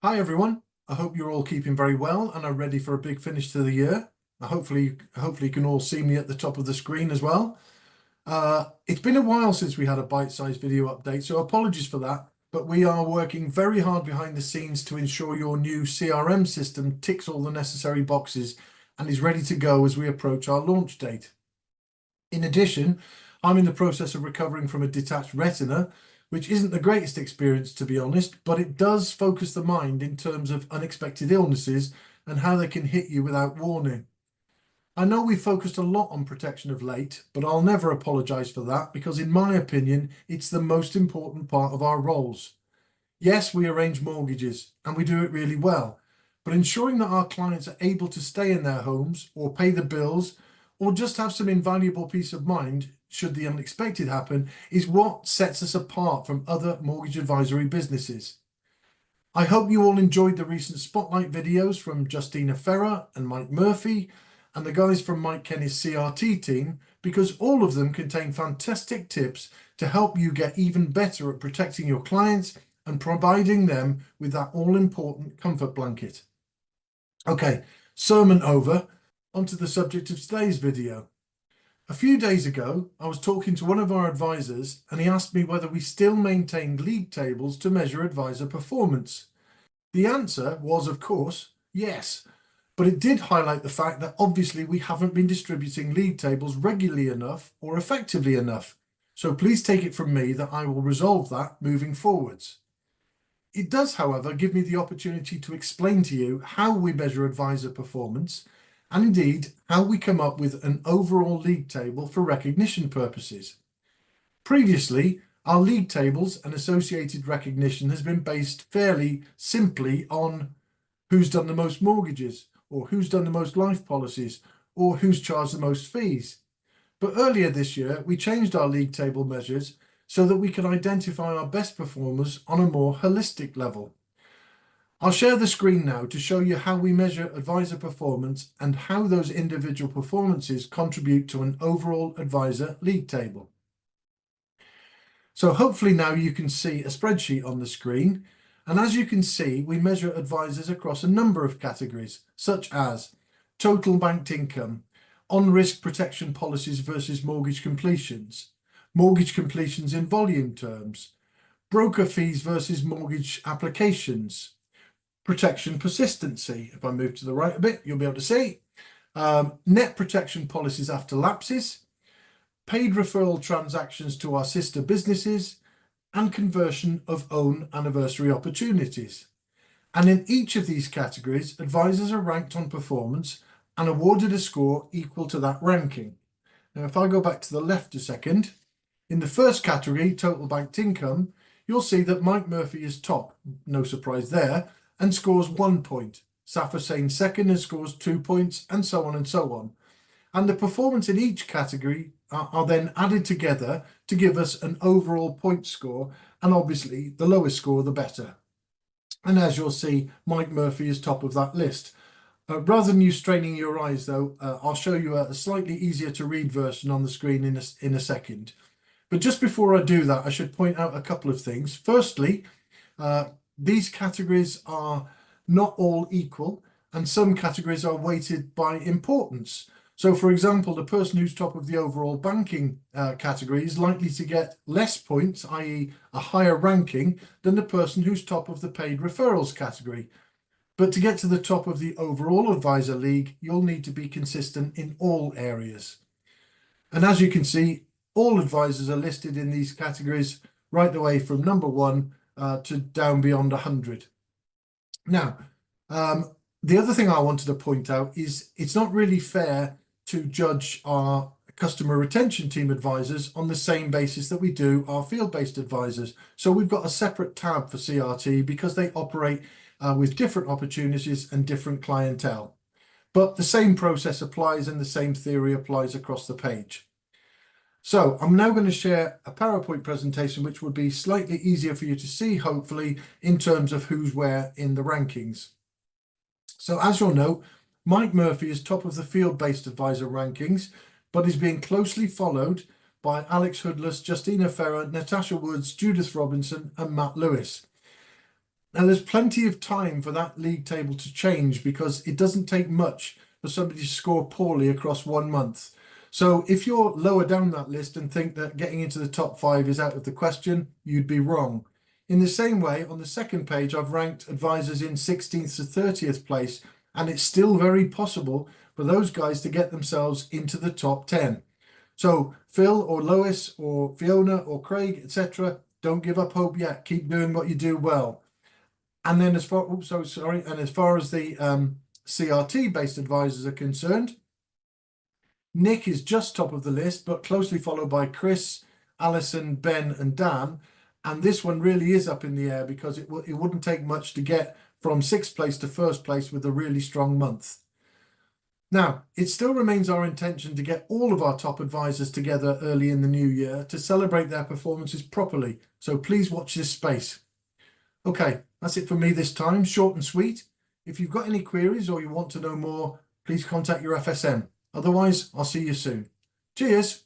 Hi everyone. I hope you're all keeping very well and are ready for a big finish to the year. Hopefully you can all see me at the top of the screen as well. It's been a while since we had a bite-sized video update, so apologies for that. But we are working very hard behind the scenes to ensure your new CRM system ticks all the necessary boxes and is ready to go as we approach our launch date. In addition, I'm in the process of recovering from a detached retina, which isn't the greatest experience, to be honest, but it does focus the mind in terms of unexpected illnesses and how they can hit you without warning. I know we've focused a lot on protection of late, but I'll never apologise for that because in my opinion, it's the most important part of our roles. Yes, we arrange mortgages and we do it really well, but ensuring that our clients are able to stay in their homes or pay the bills or just have some invaluable peace of mind should the unexpected happen is what sets us apart from other mortgage advisory businesses. I hope you all enjoyed the recent spotlight videos from Justina Ferrer and Mike Murphy and the guys from Mike Kenny's CRT team, because all of them contain fantastic tips to help you get even better at protecting your clients and providing them with that all-important comfort blanket. Okay, sermon over. Onto the subject of today's video. A few days ago, I was talking to one of our advisors and he asked me whether we still maintained league tables to measure advisor performance. The answer was, of course, yes, but it did highlight the fact that obviously we haven't been distributing league tables regularly enough or effectively enough. So please take it from me that I will resolve that moving forwards. It does, however, give me the opportunity to explain to you how we measure advisor performance and indeed how we come up with an overall league table for recognition purposes. Previously, our league tables and associated recognition has been based fairly simply on who's done the most mortgages or who's done the most life policies or who's charged the most fees. But earlier this year, we changed our league table measures so that we can identify our best performers on a more holistic level. I'll share the screen now to show you how we measure advisor performance and how those individual performances contribute to an overall advisor league table. So hopefully now you can see a spreadsheet on the screen. And as you can see, we measure advisors across a number of categories, such as total banked income, on-risk protection policies versus mortgage completions in volume terms, broker fees versus mortgage applications, protection persistency. If I move to the right a bit, you'll be able to see net protection policies after lapses, paid referral transactions to our sister businesses, and conversion of own anniversary opportunities. And in each of these categories, advisors are ranked on performance and awarded a score equal to that ranking. Now, if I go back to the left a second, in the first category, total banked income, you'll see that Mike Murphy is top, no surprise there, and scores 1 point. Saf Hussain second and scores 2 points, and so on and so on. And the performance in each category are then added together to give us an overall point score, and obviously the lowest score the better. And as you'll see, Mike Murphy is top of that list. Rather than you straining your eyes though, I'll show you a slightly easier to read version on the screen in a second. But just before I do that, I should point out a couple of things. Firstly, these categories are not all equal, and some categories are weighted by importance. So, for example, the person who's top of the overall banking category is likely to get less points, i.e. a higher ranking, than the person who's top of the paid referrals category. But to get to the top of the overall advisor league, you'll need to be consistent in all areas. And as you can see, all advisors are listed in these categories right the way from number 1 to down beyond 100. Now, the other thing I wanted to point out is it's not really fair to judge our customer retention team advisors on the same basis that we do our field-based advisors. So we've got a separate tab for CRT because they operate with different opportunities and different clientele. But the same process applies and the same theory applies across the page. So I'm now going to share a PowerPoint presentation which would be slightly easier for you to see, hopefully, in terms of who's where in the rankings. So as you'll know, Mike Murphy is top of the field-based advisor rankings, but is being closely followed by Alex Hoodless, Justina Ferrer, Natasha Woods, Judith Robinson, and Matt Lewis. Now, there's plenty of time for that league table to change because it doesn't take much for somebody to score poorly across 1 month. So if you're lower down that list and think that getting into the top 5 is out of the question, you'd be wrong. In the same way, on the second page, I've ranked advisors in 16th to 30th place, and it's still very possible for those guys to get themselves into the top 10. So Phil or Lois or Fiona or Craig, etc., don't give up hope yet. Keep doing what you do well. And then as far, and as far as the CRT based advisors are concerned, Nick is just top of the list, but closely followed by Chris, Alison, Ben, and Dan. And this one really is up in the air because it wouldn't take much to get from 6th place to 1st place with a really strong month. Now, it still remains our intention to get all of our top advisors together early in the new year to celebrate their performances properly. So please watch this space. Okay, that's it for me this time, short and sweet. If you've got any queries or you want to know more, please contact your FSM. Otherwise, I'll see you soon. Cheers.